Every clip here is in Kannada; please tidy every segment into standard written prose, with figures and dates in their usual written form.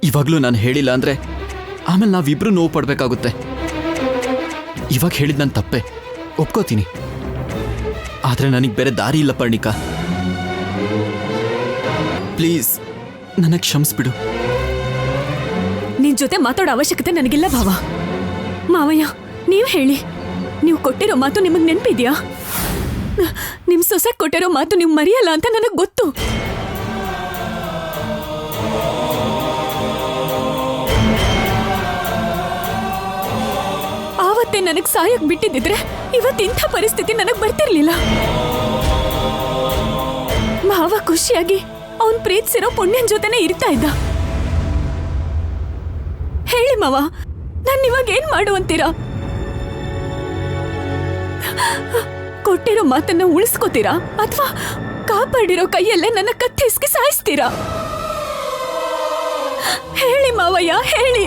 ಇವಾಗ್ಲೂ ನಾನು ಹೇಳಿಲ್ಲ ಅಂದ್ರೆ ಆಮೇಲೆ ನಾವಿಬ್ರು ನೋವು ಪಡ್ಬೇಕಾಗುತ್ತೆ. ಇವಾಗ ಹೇಳಿದ್ ನಾನು ತಪ್ಪೆ, ಒಪ್ಕೋತೀನಿ. ಆದ್ರೆ ನನಗೆ ಬೇರೆ ದಾರಿ ಇಲ್ಲ ಪರ್ಣಿಕಾ. ಪ್ಲೀಸ್ ನನಗೆ ಕ್ಷಮಿಸ್ಬಿಡು. ನಿನ್ ಜೊತೆ ಮಾತಾಡೋ ಅವಶ್ಯಕತೆ ನನಗಿಲ್ಲ ಭಾವ. ಮಾವಯ್ಯ, ನೀವು ಹೇಳಿ, ನೀವು ಕೊಟ್ಟಿರೋ ಮಾತು ನಿಮಗೆ ನೆನಪಿದ್ಯಾ? ನಿಮ್ ಸೊಸೆ ಕೊಟ್ಟಿರೋ ಮಾತು ನೀವು ಮರೆಯಲ್ಲ ಅಂತ ನನಗೆ ಗೊತ್ತು. ಆವತ್ತೇ ನನಗ್ ಸಾಯಕ್ ಬಿಟ್ಟಿದ್ದಿದ್ರೆ ಇವತ್ತಿಂಥ ಪರಿಸ್ಥಿತಿ ನನಗ್ ಬರ್ತಿರ್ಲಿಲ್ಲ. ಮಾವ ಖುಷಿಯಾಗಿ ಅವನ್ ಪ್ರೀತಿಸಿರೋ ಪುಣ್ಯನ್ ಜೊತೆನೆ ಇರ್ತಾ ಇದ್ದ. ಹೇಳಿ ಮಾವ, ನಾನು ಇವಾಗ ಏನ್ ಮಾಡುವಂತೀರಾ? ಕೊಟ್ಟಿರೋ ಮಾತನ್ನ ಉಳಿಸ್ಕೋತೀರಾ ಅಥವಾ ಕಾಪಾಡಿರೋ ಕೈಯಲ್ಲೇ ನನ್ನ ಕತ್ತಿಸ್ಕಿ ಸಾಯಿಸ್ತೀರಾ? ಹೇಳಿ ಮಾವಯ್ಯ, ಹೇಳಿ.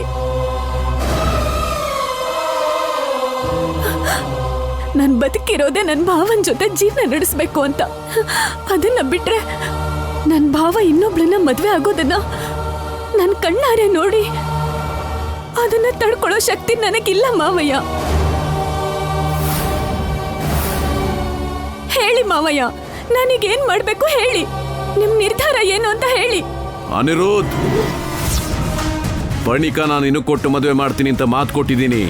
ನನ್ ಬದುಕಿರೋದೆ ನನ್ ಭಾವನ್ ಜೊತೆ ಜೀವನ ನಡೆಸ್ಬೇಕು ಅಂತ. ಅದನ್ನ ಬಿಟ್ರೆ ನನ್ ಭಾವ ಇನ್ನೊಬ್ಳನ್ನ ಮದ್ವೆ ಆಗೋದನ್ನ ನನ್ ಕಣ್ಣಾರೆ ನೋಡಿ ಅದನ್ನ ತಡ್ಕೊಳ್ಳೋ ಶಕ್ತಿ ನನಗಿಲ್ಲ ಮಾವಯ್ಯ. ಹೇಳಿ ಮಾವಯ್ಯ, ನನಗೇನ್ ಮಾಡ್ಬೇಕು ಹೇಳಿ. ನಿಮ್ ನಿರ್ಧಾರ ಏನು ಅಂತ ಹೇಳಿ. ಅನಿರುದ್ಧ್, ಪರ್ಣಿಕಾನ ನೀನು ಕೊಟ್ಟು ಮದುವೆ ಮಾಡ್ತೀನಿ ಅಂತ ಮಾತು ಕೊಟ್ಟಿದ್ದೀನಿ.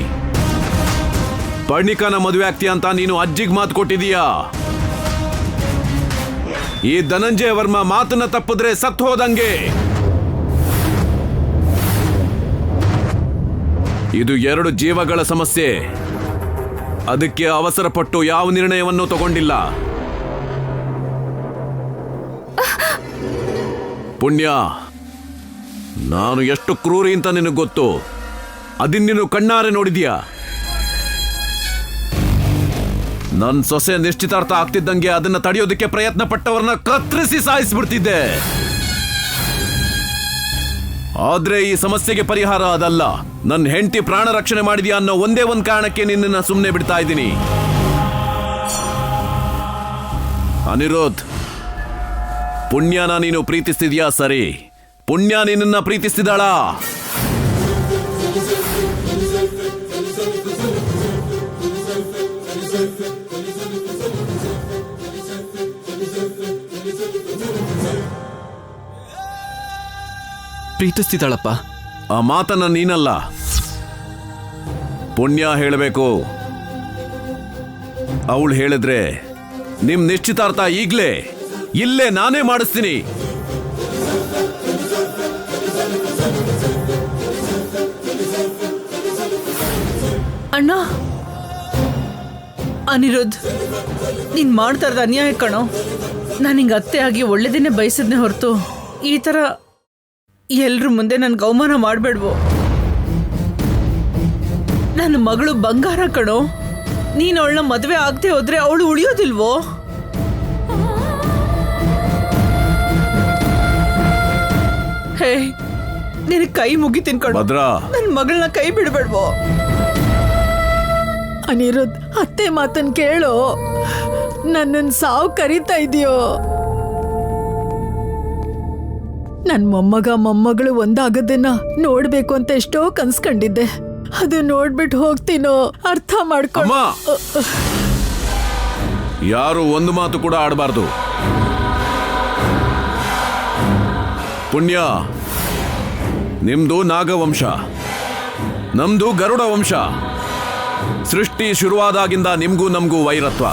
ಪರ್ಣಿಕಾನ ಮದುವೆ ಆಗ್ತೀಯ ಅಂತ ನೀನು ಅಜ್ಜಿಗೆ ಮಾತು ಕೊಟ್ಟಿದೀಯಾ? ಈ ಧನಂಜಯ ವರ್ಮ ಮಾತನ್ನ ತಪ್ಪಿದ್ರೆ ಸತ್ತು ಹೋದಂಗೆ. ಇದು 2 ಜೀವಗಳ ಸಮಸ್ಯೆ. ಅದಕ್ಕೆ ಅವಸರ ಪಟ್ಟು ಯಾವ ನಿರ್ಣಯವನ್ನು ತಗೊಂಡಿಲ್ಲ. ಪುಣ್ಯ, ನಾನು ಎಷ್ಟು ಕ್ರೂರಿ ಅಂತ ನಿನಗೆ ಗೊತ್ತು. ಅದನ್ನ ನೀನು ಕಣ್ಣಾರೆ ನೋಡಿದ್ಯಾ? ನನ್ನ ಸೊಸೆ ನಿಶ್ಚಿತಾರ್ಥ ಆಗ್ತಿದ್ದಂಗೆ ಅದನ್ನ ತಡೆಯೋದಕ್ಕೆ ಪ್ರಯತ್ನ ಪಟ್ಟವರನ್ನ ಕತ್ತರಿಸಿ ಸಾಯಿಸ್ಬಿಡ್ತಿದ್ದೆ. ಆದ್ರೆ ಈ ಸಮಸ್ಯೆಗೆ ಪರಿಹಾರ ಅದಲ್ಲ. ನನ್ನ ಹೆಂಡತಿ ಪ್ರಾಣ ರಕ್ಷಣೆ ಮಾಡಿದ್ಯಾ ಅನ್ನೋ ಒಂದೇ ಒಂದು ಕಾರಣಕ್ಕೆ ನಿನ್ನನ್ನ ಸುಮ್ಮನೆ ಬಿಡ್ತಾ ಇದ್ದೀನಿ. ಅನಿರುದ್ಧ್, ಪುಣ್ಯನ ನೀನು ಪ್ರೀತಿಸ್ತಿದ್ಯಾ? ಸರಿ, ಪುಣ್ಯ ನಿನ್ನನ್ನ ಪ್ರೀತಿಸ್ತಿದ್ದಾಳಾ? ಪ್ರೀತಿಸ್ತಿದ್ದಾಳಪ್ಪ. ಆ ಮಾತನ್ನ ನೀನಲ್ಲ, ಪುಣ್ಯ ಹೇಳಬೇಕು. ಅವಳು ಹೇಳಿದ್ರೆ ನಿಮ್ ನಿಶ್ಚಿತಾರ್ಥ ಈಗ್ಲೇ ಇಲ್ಲೇ ನಾನೇ ಮಾಡಿಸ್ತೀನಿ. ಅಣ್ಣ, ಅನಿರುದ್ಧ್, ನೀನ್ ಮಾಡ್ತಾ ಇರೋದು ಅನ್ಯಾಯ ಕಣೋ. ನಾನು ಹಿಂಗೆ ಅತ್ತೆ ಆಗಿ ಒಳ್ಳೆದೇನೆ ಬಯಸಿದ್ನೆ ಹೊರತು ಈ ಥರ ಎಲ್ರ ಮುಂದೆ ನನ್ಗೆ ಅವಮಾನ ಮಾಡಬೇಡ್ವೋ. ನನ್ನ ಮಗಳು ಬಂಗಾರ ಕಣೋ. ನೀನು ಅವಳನ್ನ ಮದುವೆ ಆಗದೆ ಹೋದ್ರೆ ಅವಳು ಉಳಿಯೋದಿಲ್ವೋ? ಹೇ, ನಿನಗೆ ಕೈ ಮುಗಿತೀನಿ ಕಣೋ. ಭದ್ರಾ, ನನ್ನ ಮಗಳನ್ನ ಕೈ ಬಿಡಬೇಡ್ವೋ. ಅನಿರುದ್ಧ್, ಅತ್ತೆ ಮಾತನ್ ಕೇಳು. ನನ್ನನ್ನು ಸಾವು ಕರೀತಾ ಇದೆಯೋ? ನನ್ ಮೊಮ್ಮಗಳು ಒಂದಾಗದನ್ನ ನೋಡ್ಬೇಕು ಅಂತ ಎಷ್ಟೋ ಕನ್ಸ್ಕೊಂಡಿದ್ದೆ. ಅದು ನೋಡ್ಬಿಟ್ಟು ಹೋಗ್ತೀನೋ ಅರ್ಥ ಮಾಡ್ಕೊಂಡು. ಯಾರು ಒಂದು ಮಾತು ಕೂಡ ಆಡಬಾರ್ದು. ಪುಣ್ಯ, ನಿಮ್ದು ನಾಗವಂಶ, ನಮ್ದು ಗರುಡ ವಂಶ. ಸೃಷ್ಟಿ ಶುರುವಾದಾಗಿಂದ ನಿಮ್ಗೂ ನಮ್ಗೂ ವೈರತ್ವ.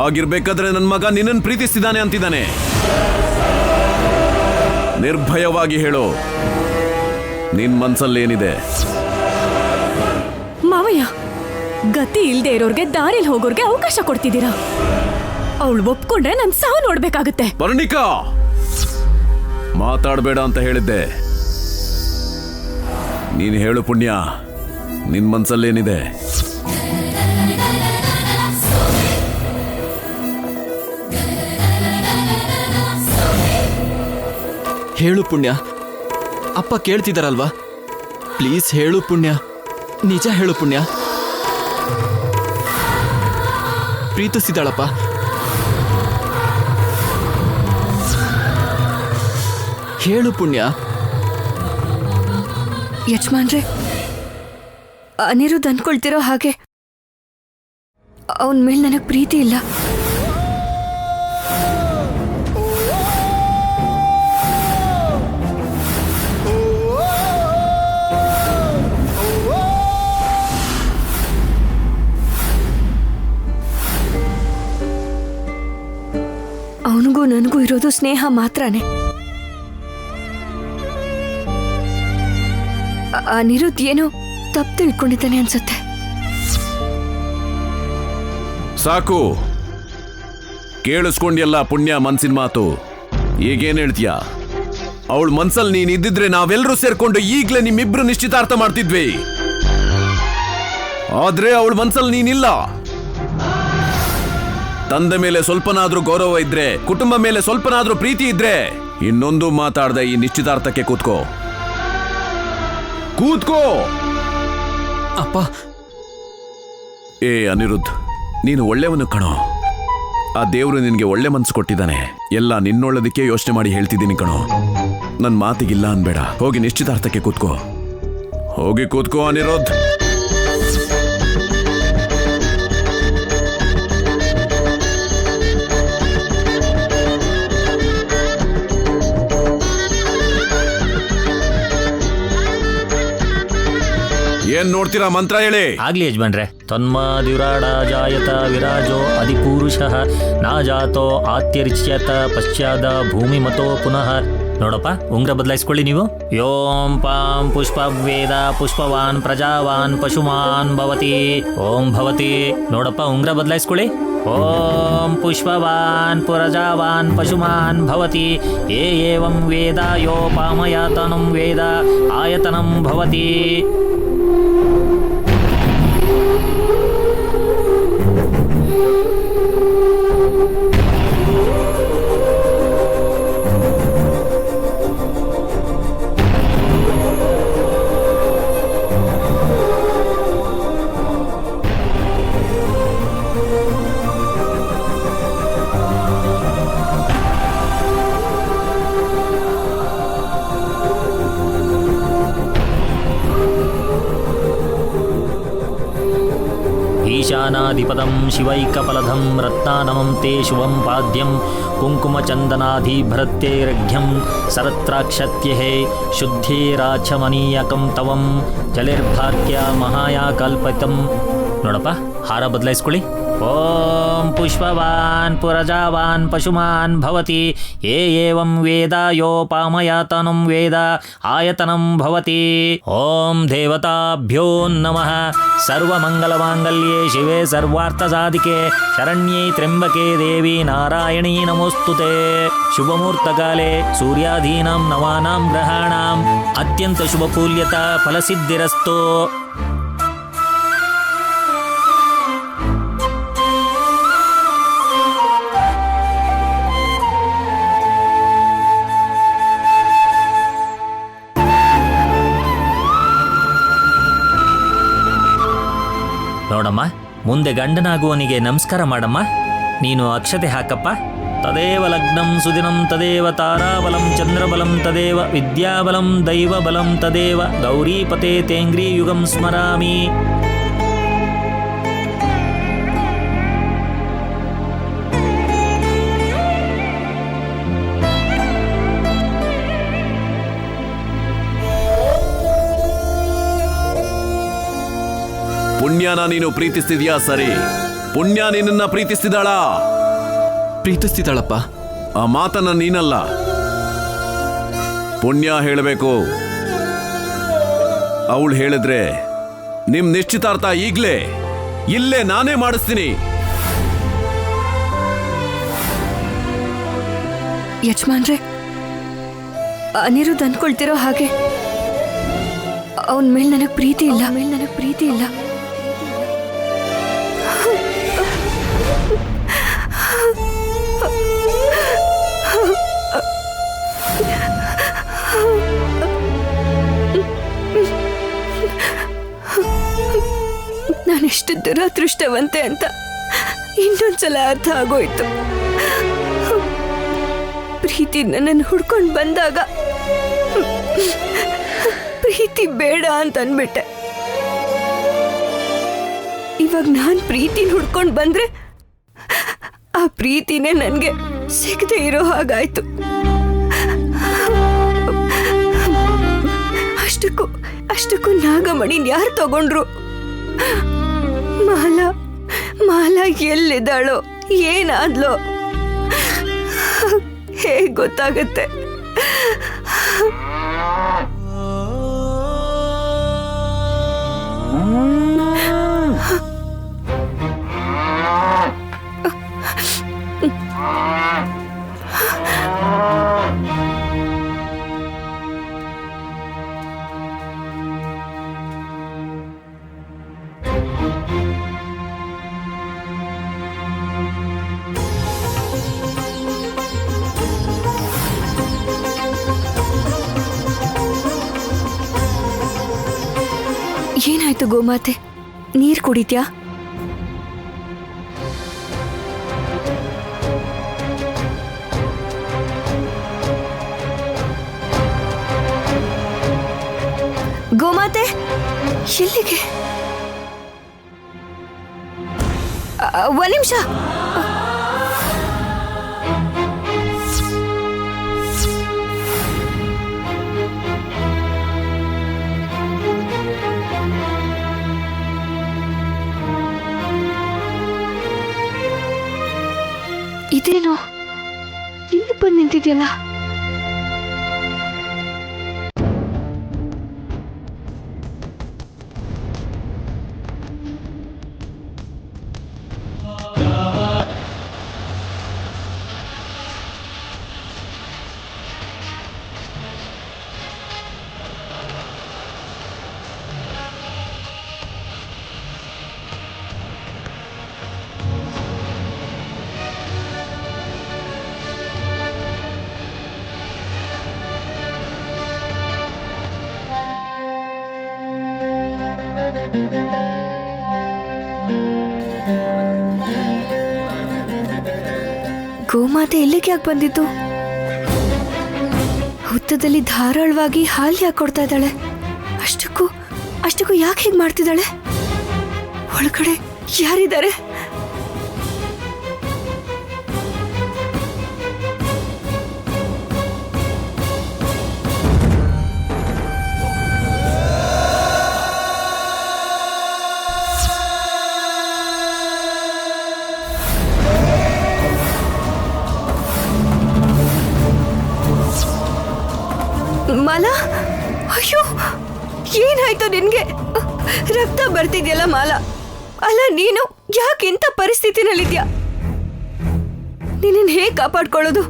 ಆಗಿರ್ಬೇಕಾದ್ರೆ ನನ್ನ ಮಗ ನಿನ್ನನ್ನು ಪ್ರೀತಿಸ್ತಿದ್ದಾನೆ ಅಂತಿದ್ದಾನೆ. ನಿರ್ಭಯವಾಗಿ ಹೇಳು, ನಿನ್ ಮನ್ಸಲ್ಲೇನಿದೆ? ಮಾವಯ್ಯ, ಗತಿ ಇಲ್ದೇ ಇರೋರ್ಗೆ ದಾರಿಲಿ ಹೋಗೋರ್ಗೆ ಅವಕಾಶ ಕೊಡ್ತಿದ್ದೀರಾ. ಅವಳು ಒಪ್ಕೊಂಡ್ರೆ ನನ್ ಸಾವು ನೋಡ್ಬೇಕಾಗತ್ತೆ. ಪರ್ಣಿಕಾ, ಮಾತಾಡಬೇಡ ಅಂತ ಹೇಳಿದ್ದೆ. ನೀನು ಹೇಳು ಪುಣ್ಯ, ನಿನ್ ಮನ್ಸಲ್ಲೇನಿದೆ? ಹೇಳು ಪುಣ್ಯ. ಅಪ್ಪ ಕೇಳ್ತಿದಾರಲ್ವಾ? ಪ್ಲೀಸ್ ಹೇಳು ಪುಣ್ಯ, ನಿಜ ಹೇಳು ಪುಣ್ಯ. ಪ್ರೀತಿಸ್ತಿದ್ದಾಳಪ್ಪ. ಹೇಳು ಪುಣ್ಯ. ಯಜಮಾನ್ರೆ, ಅನಿರುದ್ಧ್ ಅನ್ಕೊಳ್ತಿರೋ ಹಾಗೆ ಅವನ ಮೇಲೆ ನನಗೆ ಪ್ರೀತಿ ಇಲ್ಲ. ಅವನಿಗೂ ನನಗೂ ಇರೋದು ಸ್ನೇಹ ಮಾತ್ರನೇ. ಅನಿರುದ್ಧ್ ಏನೋ ತಪ್ಪು ತಿಳ್ಕೊಂಡಿದ್ದಾನೆ ಅನ್ಸತ್ತೆ. ಸಾಕು, ಕೇಳಿಸ್ಕೊಂಡ್ಯಲ್ಲ ಪುಣ್ಯ ಮನ್ಸಿನ ಮಾತು. ಈಗೇನ್ ಹೇಳ್ತೀಯ? ಅವಳ ಮನ್ಸಲ್ಲಿ ನೀನ್ ಇದ್ದಿದ್ರೆ ನಾವೆಲ್ಲರೂ ಸೇರ್ಕೊಂಡು ಈಗ್ಲೇ ನಿಮ್ಮಿಬ್ರು ನಿಶ್ಚಿತಾರ್ಥ ಮಾಡ್ತಿದ್ವಿ. ಆದ್ರೆ ಅವಳ ಮನ್ಸಲ್ಲಿ ನೀನಿಲ್ಲ. ತಂದೆ ಮೇಲೆ ಸ್ವಲ್ಪನಾದ್ರೂ ಗೌರವ ಇದ್ರೆ, ಕುಟುಂಬ ಮೇಲೆ ಸ್ವಲ್ಪನಾದ್ರೂ ಪ್ರೀತಿ ಇದ್ರೆ, ಇನ್ನೊಂದು ಮಾತಾಡದೆ ಈ ನಿಶ್ಚಿತಾರ್ಥಕ್ಕೆ ಕೂತ್ಕೋ. ಅಪ್ಪ. ಏ ಅನಿರುದ್ಧ್, ನೀನು ಒಳ್ಳೆಯವನು ಕಣೋ. ಆ ದೇವ್ರು ನಿನ್ಗೆ ಒಳ್ಳೆ ಮನ್ಸು ಕೊಟ್ಟಿದ್ದಾನೆ. ಎಲ್ಲ ನಿನ್ನೊಳ್ಳದಕ್ಕೆ ಯೋಚನೆ ಮಾಡಿ ಹೇಳ್ತಿದ್ದೀನಿ ಕಣೋ. ನನ್ನ ಮಾತಿಗಿಲ್ಲ ಅನ್ಬೇಡ. ಹೋಗಿ ನಿಶ್ಚಿತಾರ್ಥಕ್ಕೆ ಕೂತ್ಕೋ. ಹೋಗಿ ಕೂತ್ಕೋ ಅನಿರುದ್ಧ್. ಏನ್ ನೋಡ್ತೀರಾ? ಮಂತ್ರ ಹೇಳಿ. ಆಗ್ಲಿ ಯಜಮಾನ್ರೆ. ತನ್ಮಾದಿವ್ರಾಡ ಜಾಯತ ವಿರಾಜೋ ಅಧಿಪುರುಷಃ ನಾಜಾತೋ ಆತ್ಯರಿಚ್ಯತ ಪಶ್ಚಾದ ಭೂಮಿ ಮತೋ ಪುನಃ. ನೋಡಪ್ಪ, ಉಂಗ್ರ ಬದಲಾಯಿಸ್ಕೊಳ್ಳಿ ನೀವು. ಯೋಂ ಪಾಂ ಪುಷ್ಪವೇದ ಪುಷ್ಪವಾನ್ ಪ್ರಜಾವಾನ್ ಪಶುಮಾನ್ ಭವತಿ. ಓಂ ಭವತಿ. ನೋಡಪ್ಪ, ಉಂಗ್ರ ಬದಲಾಯಿಸ್ಕೊಳ್ಳಿ. ಓಂ ಪುಷ್ಪವಾನ್ ಪ್ರಜಾವಾನ್ ಪಶುಮಾನ್ ಭವತಿ. ಏವಂ ವೇದ ಯೋ ಪಾಮಯಾತನಂ ವೇದ ಆಯತನಂ ಭವತಿ. ಈಶಾನಾಧಿಪದಂ ಶಿವೈಕಫಲಧಂ ರತ್ನಾನಮಂ ತೇ ಶುಭಂ ಪಾದ್ಯಂ ಕುಂಕುಮಚಂದನಾಧಿಭೃತ್ಯೈರಘ್ಯಂ ಸರತ್ರಾಕ್ಷತ್ಯಹೇ ಶುದ್ಧೇರಾಚಮನೀಯಕಂ ತವಂ ಜಲಿರ್ಭಾಗ್ಯ ಮಹಾಯಾಕಲ್ಪಿತಂ. ನೋಡಪ್ಪ, ಹಾರ ಬದಲಾಯಿಸ್ಕೊಳ್ಳಿ. ಓಂ ಪುಷ್ಪವಾನ್ ಪ್ರಜಾವಾನ್ ಪಶುಮಾನ್ ಭವತಿ. ಏವಂ ವೇದ ಯೋ ಪಾಮಯಾತನಂ ವೇದ ಆಯತನಂ ಭವತಿ. ಓಂ ದೇವತಾಭ್ಯೋ ನಮಃ. ಸರ್ವಮಂಗಲಮಾಂಗಲ್ಯೇ ಶಿವೆ ಸರ್ವಾರ್ಥಸಾಧಿಕೆ ಶರಣ್ಯೇ ತ್ರ್ಯಂಬಕೆ ದೇವಿ ನಾರಾಯಣೀ ನಮೋಸ್ತುತೆ. ಶುಭಮುಹೂರ್ತಕಾಲೇ ಸೂರ್ಯಾಧೀನಾಂ ನವಾನಾಂ ಗ್ರಹಾಣಾಂ ಅತ್ಯಂತ ಶುಭಪೂಲ್ಯತ ಫಲಸಿದ್ಧಿರಸ್ತು. ನೋಡಮ್ಮ, ಮುಂದೆ ಗಂಡನಾಗುವನಿಗೆ ನಮಸ್ಕಾರ ಮಾಡಮ್ಮ. ನೀನು ಅಕ್ಷತೆ ಹಾಕಪ್ಪ. ತದೇವ ಲಗ್ನಂ ಸುದಿನಂ ತದೇವ ತಾರಾಬಲಂ ಚಂದ್ರಬಲಂ ತದೇವ ವಿದ್ಯಾಬಲಂ ದೈವಬಲಂ ತದೇವ ಗೌರೀಪತೆ ತೇಂಗ್ರೀ ಯುಗಂ ಸ್ಮರಾಮಿ. ಪುಣ್ಯನ ನೀನು ಪ್ರೀತಿಸ್ತಿದ್ಯಾ? ಸರಿ, ಪುಣ್ಯ ನಿನ್ನ ಪ್ರೀತಿಸ್ತಿದ್ದಾಳ? ಪ್ರೀತಿಸ್ತಿದ್ದಾಳಪ್ಪ. ಆ ಮಾತನ್ನ ನೀನಲ್ಲ, ಪುಣ್ಯ ಹೇಳಬೇಕು. ಅವಳು ಹೇಳಿದ್ರೆ ನಿಮ್ ನಿಶ್ಚಿತಾರ್ಥ ಈಗ್ಲೇ ಇಲ್ಲೇ ನಾನೇ ಮಾಡಿಸ್ತೀನಿ. ಯಜಮಾನ್ರೆ, ಅನಿರುದ್ಧ್ ಅನ್ಕೊಳ್ತಿರೋ ಹಾಗೆ ಅವನ ಮೇಲೆ ನನಗೆ ಪ್ರೀತಿ ಇಲ್ಲ. ನಾನೆಷ್ಟು ದುರಾದೃಷ್ಟವಂತೆ ಅಂತ ಇನ್ನೊಂದ್ಸಲ ಅರ್ಥ ಆಗೋಯ್ತು. ಪ್ರೀತಿ ನನ್ನನ್ನು ಹುಡ್ಕೊಂಡು ಬಂದಾಗ ಪ್ರೀತಿ ಬೇಡ ಅಂತ ಅಂದ್ಬಿಟ್ಟೆ. ಇವಾಗ ನಾನ್ ಪ್ರೀತಿನ ಹುಡ್ಕೊಂಡು ಬಂದ್ರೆ ಆ ಪ್ರೀತಿನೇ ನನ್ಗೆ ಸಿಗದೆ ಇರೋ ಹಾಗಾಯ್ತು. ಅಷ್ಟಕ್ಕೂ ನಾಗಮಣಿನ್ ಯಾರು ತಗೊಂಡ್ರು? ಮಾಲಾ ಎಲ್ಲಿದ್ದಾಳೋ, ಏನಾದ್ಲೋ ಹೇಗ್ ಗೊತ್ತಾಗತ್ತೆ? ಏನಾಯ್ತು ಗೋಮಾತೆ? ನೀರ್ ಕುಡಿತ್ಯಾ? ಗೋಮಾತೆ ಎಲ್ಲಿಗೆ? ಒಂದ್ ನಿಮಿಷ. ಇದೇನೋ ಇಲ್ಲಿ ಬಂದು ನಿಂತಿದ್ಯಲ್ಲ? ಗೋಮಾತೆ ಎಲ್ಲಿಗೆ ಯಾಕೆ ಬಂದಿದ್ದು? ಹುತ್ತದಲ್ಲಿ ಧಾರಾಳವಾಗಿ ಹಾಲು ಯಾಕೆ ಕೊಡ್ತಾ ಇದ್ದಾಳೆ? ಅಷ್ಟಕ್ಕೂ ಯಾಕೆ ಹೀಗೆ ಮಾಡ್ತಿದ್ದಾಳೆ? ಒಳಗಡೆ ಯಾರಿದ್ದಾರೆ? ಮಾಲಾ, ಅಯ್ಯೋ ಏನಾಯ್ತು ನಿನ್ಗೆ? ರಕ್ತ ಬರ್ತಿದ್ಯಲ್ಲ ಮಾಲಾ. ಅಲ್ಲ, ನೀನು ಯಾಕೆ ಇಂಥ ಪರಿಸ್ಥಿತಿನಲ್ಲಿದ್ಯಾ? ನಿನ್ನ ಹೇಗೆ ಕಾಪಾಡ್ಕೊಳ್ಳೋದು?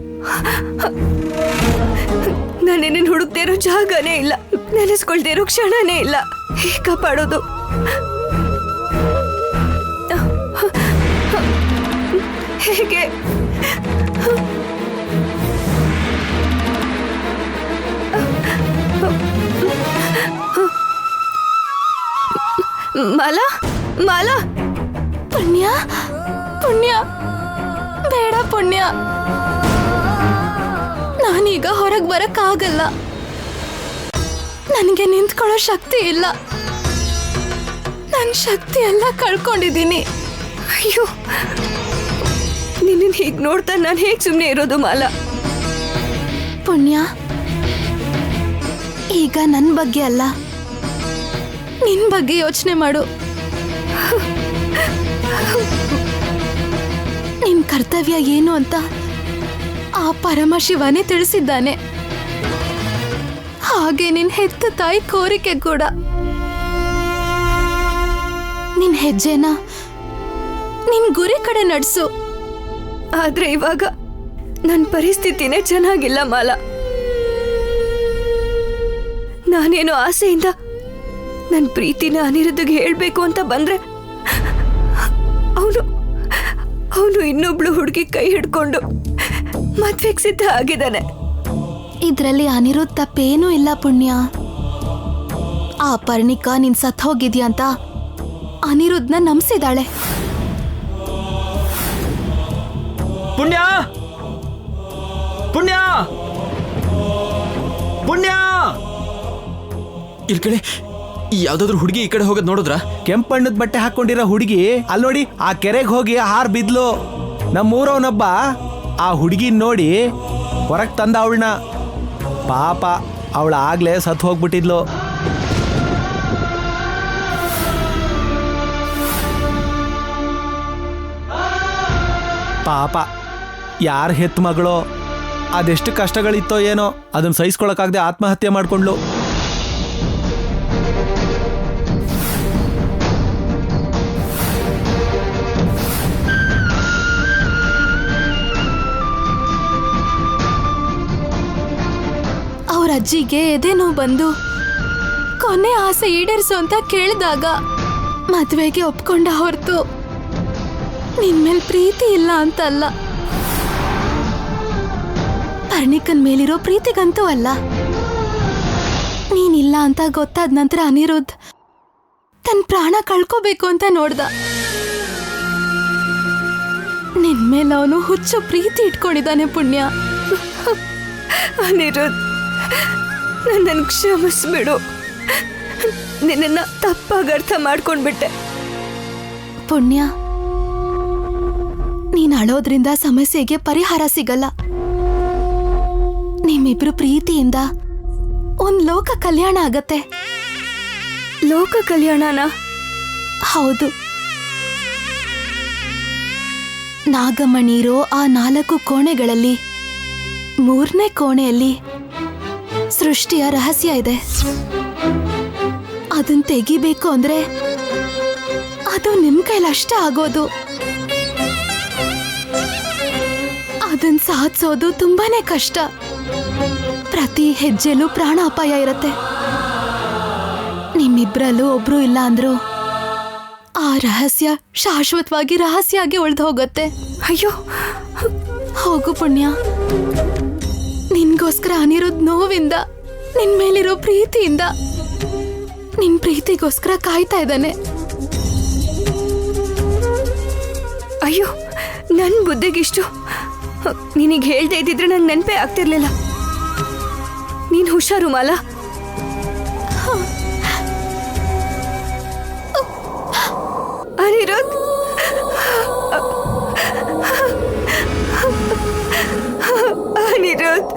ನಾನು ನಿನ್ನ ಹುಡುಕ್ದೇ ಇರೋ ಜಾಗನೇ ಇಲ್ಲ, ನೆನೆಸ್ಕೊಳ್ದೇ ಇರೋ ಕ್ಷಣನೇ ಇಲ್ಲ. ಹೇಗೆ ಕಾಪಾಡೋದು? ಹೇಗೆ? ಮಾಲಾ, ಪುಣ್ಯ ಬೇಡ ಪುಣ್ಯ, ನಾನೀಗ ಹೊರಗೆ ಬರಕ್ಕಾಗಲ್ಲ. ನನಗೆ ನಿಂತ್ಕೊಳ್ಳೋ ಶಕ್ತಿ ಇಲ್ಲ. ನನ್ನ ಶಕ್ತಿ ಎಲ್ಲ ಕಳ್ಕೊಂಡಿದ್ದೀನಿ. ಅಯ್ಯೋ, ನಿನ್ನ ಹೀಗೆ ನೋಡ್ತಾ ನಾನು ಹೇಗೆ ಸುಮ್ಮನೆ ಇರೋದು ಮಾಲಾ? ಪುಣ್ಯ, ಈಗ ನನ್ನ ಬಗ್ಗೆ ಅಲ್ಲ, ನಿನ್ ಬಗ್ಗೆ ಯೋಚನೆ ಮಾಡು. ನಿನ್ ಕರ್ತವ್ಯ ಏನು ಅಂತ ಆ ಪರಮಶಿವನೇ ತಿಳಿಸಿದ್ದಾನೆ. ಹಾಗೆ ನಿನ್ ಹೆತ್ತ ತಾಯಿ ಕೋರಿಕೆ ಕೂಡ. ನಿನ್ ಹೆಜ್ಜೆನ ನಿನ್ ಗುರಿ ಕಡೆ ನಡ್ಸು. ಆದ್ರೆ ಇವಾಗ ನನ್ನ ಪರಿಸ್ಥಿತಿನೇ ಚೆನ್ನಾಗಿಲ್ಲ ಮಾಲಾ. ನಾನೇನೋ ಆಸೆಯಿಂದ ನನ್ನ ಪ್ರೀತಿನ ಅನಿರುದ್ಧಿಗೆ ಹೇಳ್ಬೇಕು ಅಂತ ಬಂದ್ರೆ ಅವನು ಇನ್ನೊಬ್ಳು ಹುಡುಗಿ ಕೈ ಹಿಡ್ಕೊಂಡು ಮದ್ವೆಗೆ ಸಿದ್ಧ ಆಗಿದ್ದಾನೆ. ಇದ್ರಲ್ಲಿ ಅನಿರುದ್ಧ ತಪ್ಪೇನೂ ಇಲ್ಲ ಪುಣ್ಯ. ಆ ಪರ್ಣಿಕಾ ನೀನ್ ಸತ್ ಹೋಗಿದ್ಯಾ ಅಂತ ಅನಿರುದ್ಧನ ನಂಬಿಸಿದಾಳೆ. ಪುಣ್ಯ ಪುಣ್ಯ ಪುಣ್ಯ ಇಲ್ಲಿ ಕಡೆ ಯಾವ್ದಾದ್ರು ಹುಡುಗಿ ಈ ಕಡೆ ಹೋಗೋದ್ ನೋಡಿದ್ರಾ? ಕೆಂಪಣ್ಣದ ಬಟ್ಟೆ ಹಾಕೊಂಡಿರೋ ಹುಡುಗಿ ಅಲ್ಲಿ ನೋಡಿ ಆ ಕೆರೆಗೆ ಹೋಗಿ ಹಾರ್ ಬಿದ್ಲು. ನಮ್ಮೂರವನೊಬ್ಬ ಆ ಹುಡುಗಿನ ನೋಡಿ ಹೊರಗೆ ತಂದ ಅವಳನ್ನ. ಪಾಪ ಅವಳ ಆಗ್ಲೇ ಸತ್ತು ಹೋಗ್ಬಿಟ್ಟಿದ್ಲು. ಪಾಪ ಯಾರ ಹೆತ್ತ ಮಗಳೋ, ಅದೆಷ್ಟು ಕಷ್ಟಗಳಿತ್ತೋ ಏನೋ, ಅದನ್ನ ಸಹಿಸ್ಕೊಳಕ್ಕಾಗದೆ ಆತ್ಮಹತ್ಯೆ ಮಾಡ್ಕೊಂಡ್ಲು. ಅವ್ರ ಅಜ್ಜಿಗೆ ಎದೆ ನೋವು ಬಂದು ಕೊನೆ ಆಸೆ ಈಡೇರಿಸು ಅಂತ ಕೇಳಿದಾಗ ಮದ್ವೆಗೆ ಒಪ್ಕೊಂಡ ಹೊರತು ನಿನ್ಮೇಲ್ ಪ್ರೀತಿ ಇಲ್ಲ ಅಂತಲ್ಲ, ಪರ್ಣಿಕನ್ ಮೇಲಿರೋ ಪ್ರೀತಿಗಂತೂ ಅಲ್ಲ. ನೀನಿಲ್ಲ ಅಂತ ಗೊತ್ತಾದ ನಂತರ ಅನಿರುದ್ಧ್ ತನ್ನ ಪ್ರಾಣ ಕಳ್ಕೋಬೇಕು ಅಂತ ನೋಡ್ದ. ನಿನ್ಮೇಲೆ ಅವನು ಹುಚ್ಚು ಪ್ರೀತಿ ಇಟ್ಕೊಂಡಿದ್ದಾನೆ ಪುಣ್ಯ. ಅನಿರುದ್ಧ್, ನನ್ನನ್ನು ಕ್ಷಮಿಸ್ಬಿಡು. ನಿನ್ನ ತಪ್ಪಾಗಿ ಅರ್ಥ ಮಾಡ್ಕೊಂಡ್ಬಿಟ್ಟೆ. ಪುಣ್ಯ, ನೀನ್ ಅಳೋದ್ರಿಂದ ಸಮಸ್ಯೆಗೆ ಪರಿಹಾರ ಸಿಗಲ್ಲ. ನಿಮ್ಮಿಬ್ರು ಪ್ರೀತಿಯಿಂದ ಒಂದ್ ಲೋಕ ಕಲ್ಯಾಣ ಆಗತ್ತೆ. ಲೋಕ ಕಲ್ಯಾಣನ? ಹೌದು. ನಾಗಮಣಿರೋ ಆ 4 ಕೋಣೆಗಳಲ್ಲಿ 3ನೇ ಕೋಣೆಯಲ್ಲಿ ಸೃಷ್ಟಿಯ ರಹಸ್ಯ ಇದೆ. ಅದನ್ನ ತೆಗಿಬೇಕು ಅಂದ್ರೆ ಅದು ನಿಮ್ ಕೈಲಷ್ಟೇ ಆಗೋದು. ಅದನ್ನ ಸಾಧಿಸೋದು ತುಂಬಾನೇ ಕಷ್ಟ. ಪ್ರತಿ ಹೆಜ್ಜೆಲೂ ಪ್ರಾಣ ಅಪಾಯ ಇರತ್ತೆ. ನಿಮ್ಮಿಬ್ರಲ್ಲೂ ಒಬ್ರು ಇಲ್ಲ ಅಂದ್ರು ಆ ರಹಸ್ಯ ಶಾಶ್ವತವಾಗಿ ರಹಸ್ಯ ಆಗಿ ಉಳ್ದು ಹೋಗುತ್ತೆ. ಅಯ್ಯೋ, ಹೋಗು ಪುಣ್ಯ. ನಿನ್ಗೋಸ್ಕರ ಅನಿರುದ್ಧ್ ನೋವಿಂದ, ನಿನ್ ಮೇಲಿರೋ ಪ್ರೀತಿಯಿಂದ, ನಿನ್ ಪ್ರೀತಿಗೋಸ್ಕರ ಕಾಯ್ತಾ ಇದ್ದಾನೆ. ಅಯ್ಯೋ, ನನ್ನ ಬುದ್ಧಿಗಿಷ್ಟು ನಿನಗೆ ಹೇಳ್ದೆ ಇದ್ದಿದ್ರೆ ನಂಗೆ ನೆನಪೇ ಆಗ್ತಿರ್ಲಿಲ್ಲ. ನೀನ್ ಹುಷಾರು ಮಾಲಾ. ಅನಿರುದ್ಧ್, ಅನಿರುದ್ಧ್,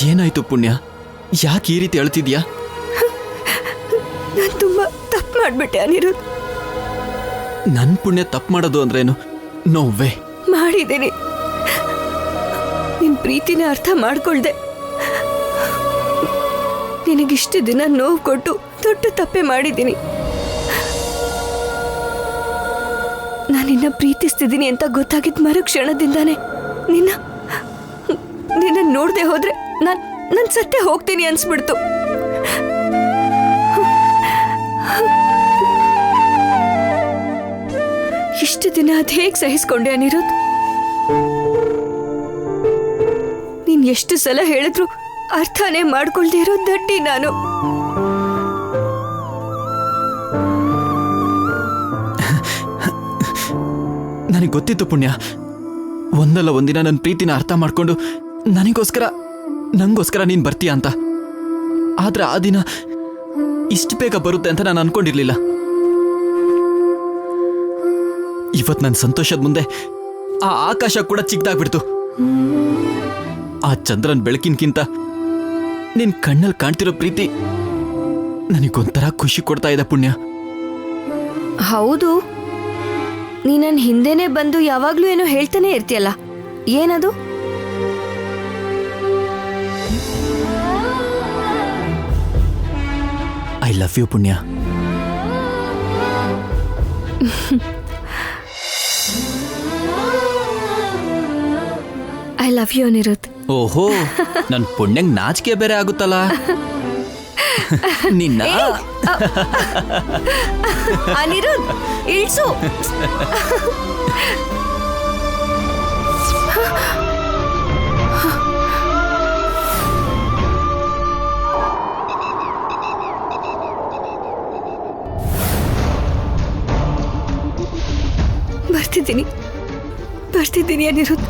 ಏನಾಯ್ತು ಪುಣ್ಯ? ಯಾಕೆ ಈ ರೀತಿ ಅಳ್ತಿದ್ಯಾ? ನಾನು ತುಂಬಾ ತಪ್ಪು ಮಾಡ್ಬಿಟ್ಟೆ ಅನಿರುದ್ಧ್. ನನ್ ಪುಣ್ಯ ತಪ್ಪು ಮಾಡೋದು ಅಂದ್ರೇನು? ನೋವೇ ಮಾಡಿದ್ದೀನಿ. ನಿನ್ ಪ್ರೀತಿನ ಅರ್ಥ ಮಾಡ್ಕೊಳ್ದೆ ನಿನಗಿಷ್ಟು ದಿನ ನೋವು ಕೊಟ್ಟು ದೊಡ್ಡ ತಪ್ಪೆ ಮಾಡಿದ್ದೀನಿ. ನಾನಿನ್ನ ಪ್ರೀತಿಸ್ತಿದ್ದೀನಿ ಅಂತ ಗೊತ್ತಾಗಿದ್ದ ಮರುಕ್ಷಣದಿಂದಾನೆ ನಿನ್ನ ನೋಡದೆ ಹೋದ್ರೆ ನಾನು ಸತ್ತೇ ಹೋಗ್ತೀನಿ ಅನ್ಸ್ಬಿಡ್ತು. ಇಷ್ಟು ದಿನ ಅದು ಹೇಗೆ ಸಹಿಸ್ಕೊಂಡೆ ಅನಿರುದ್ಧ್? ನೀನ್ ಎಷ್ಟು ಸಲ ಹೇಳಿದ್ರು ಅರ್ಥನೇ ಮಾಡ್ಕೊಳ್ದೇ ಇರೋ ದಡ್ಡಿ ನಾನು. ನನಗೆ ಗೊತ್ತಿತ್ತು ಪುಣ್ಯ, ಒಂದಲ್ಲ ಒಂದಿನ ನನ್ನ ಪ್ರೀತಿನ ಅರ್ಥ ಮಾಡ್ಕೊಂಡು ನಂಗೋಸ್ಕರ ನೀನ್ ಬರ್ತೀಯ ಅಂತ. ಆದ್ರೆ ಆ ದಿನ ಇಷ್ಟು ಬೇಗ ಬರುತ್ತೆ ಅಂತ ನಾನು ಅನ್ಕೊಂಡಿರ್ಲಿಲ್ಲ. ಇವತ್ ನನ್ನ ಸಂತೋಷದ ಮುಂದೆ ಆ ಆಕಾಶ ಕೂಡ ಚಿಕ್ಕದಾಗ್ಬಿಡ್ತು. ಆ ಚಂದ್ರನ್ ಬೆಳಕಿನ್ಕಿಂತ ನಿನ್ ಕಣ್ಣಲ್ಲಿ ಕಾಣ್ತಿರೋ ಪ್ರೀತಿ ನನಗೊಂಥರ ಖುಷಿ ಕೊಡ್ತಾ ಇದೆ ಪುಣ್ಯ. ಹೌದು, ನೀ ನನ್ನ ಹಿಂದೆನೆ ಬಂದು ಯಾವಾಗ್ಲೂ ಏನೋ ಹೇಳ್ತಾನೆ ಇರ್ತೀಯಲ್ಲ, ಏನದು? I love you Punya. I love you Aniruddh. ಓಹೋ, ನನ್ ಪುಣ್ಯಂಗ್ ನಾಚಿಕೆ ಬೇರೆ ಆಗುತ್ತಲ್ಲ ನಿನ್ನ. ಅನಿರುದ್ಧ್, ಇಳ್ಸು. ಬರ್ತಿದ್ದೀನಿ ಅನಿರುದ್ಧ್.